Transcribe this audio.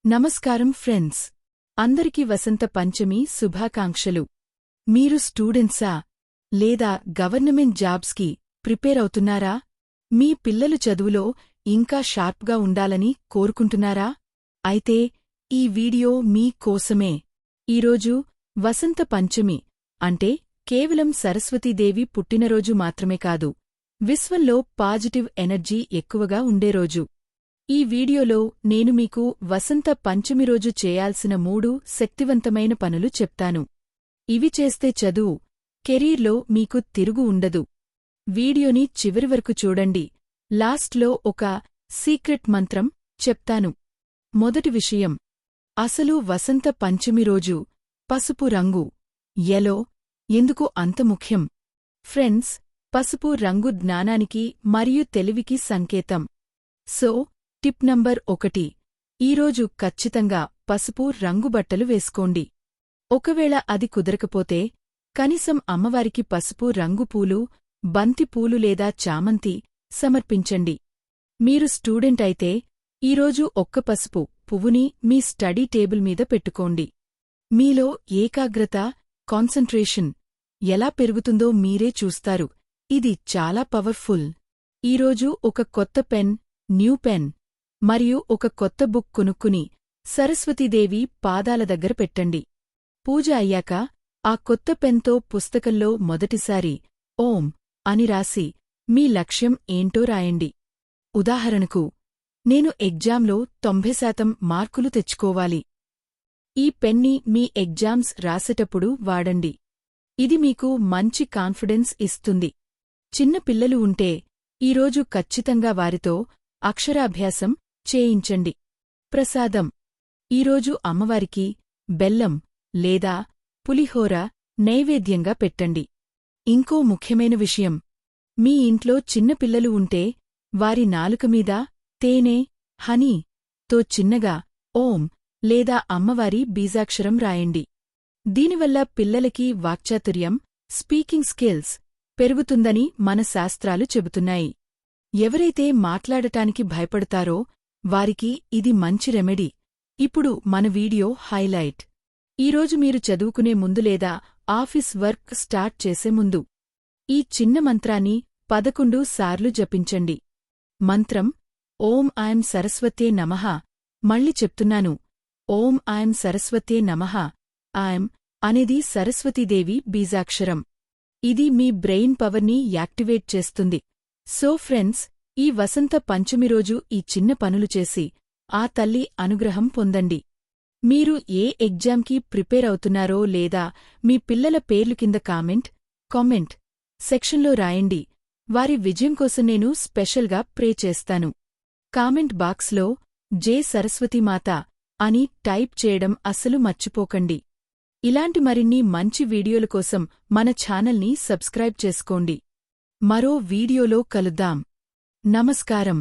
నమస్కారం ఫ్రెండ్స్, అందరికీ వసంత పంచమి శుభాకాంక్షలు. మీరు స్టూడెంట్సా లేదా గవర్నమెంట్ జాబ్స్కి ప్రిపేర్ అవుతున్నారా? మీ పిల్లలు చదువులో ఇంకా షార్ప్గా ఉండాలని కోరుకుంటున్నారా? అయితే ఈ వీడియో మీ కోసమే. ఈరోజు వసంత పంచమి అంటే కేవలం సరస్వతీదేవి పుట్టినరోజు మాత్రమే కాదు, విశ్వంలో పాజిటివ్ ఎనర్జీ ఎక్కువగా ఉండే రోజు. ఈ వీడియోలో నేను మీకు వసంత పంచమి రోజు చేయాల్సిన 3 శక్తివంతమైన పనులు చెప్తాను. ఇవి చేస్తే చదువు, కెరీర్లో మీకు తిరుగు ఉండదు. వీడియోని చివరి వరకు చూడండి. లాస్ట్లో ఒక సీక్రెట్ మంత్రం చెప్తాను. మొదటి విషయం, అసలు వసంత పంచమి రోజు పసుపు రంగు యెల్లో ఎందుకు అంత ముఖ్యం? ఫ్రెండ్స్, పసుపు రంగు జ్ఞానానికి మరియు తెలివికి సంకేతం. సో టిప్ నంబర్ 1, ఈరోజు ఖచ్చితంగా పసుపు రంగు బట్టలు వేసుకోండి. ఒకవేళ అది కుదరకపోతే కనీసం అమ్మవారికి పసుపు రంగు పూలు, బంతి పూలు లేదా చామంతి సమర్పించండి. మీరు స్టూడెంట్ అయితే ఈరోజు ఒక్క పసుపు పువ్వుని మీ స్టడీ టేబుల్ మీద పెట్టుకోండి. మీలో ఏకాగ్రత, కాన్సంట్రేషన్ ఎలా పెరుగుతుందో మీరే చూస్తారు. ఇది చాలా పవర్ఫుల్. ఈరోజు ఒక కొత్త పెన్, న్యూ పెన్ మరియు ఒక కొత్త బుక్ కొనుక్కుని సరస్వతీదేవి పాదాల దగ్గర పెట్టండి. పూజ అయ్యాక ఆ కొత్త పెన్తో పుస్తకంలో మొదటిసారి ఓం అని రాసి మీ లక్ష్యం ఏంటో రాయండి. ఉదాహరణకు, నేను ఎగ్జామ్లో 90% మార్కులు తెచ్చుకోవాలి. ఈ పెన్ని మీ ఎగ్జామ్స్ రాసేటప్పుడు వాడండి. ఇది మీకు మంచి కాన్ఫిడెన్స్ ఇస్తుంది. చిన్న పిల్లలు ఉంటే ఈరోజు ఖచ్చితంగా వారితో అక్షరాభ్యాసం చేయించండి. ప్రసాదం, ఈరోజు అమ్మవారికి బెల్లం లేదా పులిహోర నైవేద్యంగా పెట్టండి. ఇంకో ముఖ్యమైన విషయం, మీ ఇంట్లో చిన్నపిల్లలు ఉంటే వారి నాలుకమీద తేనె, హనీ తో చిన్నగా ఓం లేదా అమ్మవారి బీజాక్షరం రాయండి. దీనివల్ల పిల్లలకి వాక్చాతుర్యం, స్పీకింగ్ స్కిల్స్ పెరుగుతుందని మన శాస్త్రాలు చెబుతున్నాయి. ఎవరైతే మాట్లాడటానికి భయపడతారో వారికి ఇది మంచి రెమెడీ. ఇప్పుడు మన వీడియో హైలైట్. ఈరోజు మీరు చదువుకునే ముందు లేదా ఆఫీస్ వర్క్ స్టార్ట్ చేసే ముందు ఈ చిన్న మంత్రాన్ని 11 సార్లు జపించండి. మంత్రం ఓం ఐం సరస్వతే నమః. మళ్ళీ చెప్తున్నాను, ఓం ఐం సరస్వతే నమః. ఐం అనేది సరస్వతీదేవి బీజాక్షరం. ఇది మీ బ్రెయిన్ పవర్ని యాక్టివేట్ చేస్తుంది. సో ఫ్రెండ్స్, ఈ వసంత పంచమి రోజు ఈ చిన్న పనులు చేసి ఆ తల్లి అనుగ్రహం పొందండి. మీరు ఏ ఎగ్జామ్కి ప్రిపేర్ అవుతున్నారో లేదా మీ పిల్లల పేర్లు కింద కామెంట్ సెక్షన్లో రాయండి. వారి విజయం కోసం నేను స్పెషల్గా ప్రే చేస్తాను. కామెంట్ బాక్స్లో జై సరస్వతీమాత అని టైప్ చేయడం అస్సలు మర్చిపోకండి. ఇలాంటి మరిన్ని మంచి వీడియోల కోసం మన ఛానల్ని సబ్స్క్రైబ్ చేసుకోండి. మరో వీడియోలో కలుద్దాం. నమస్కారం.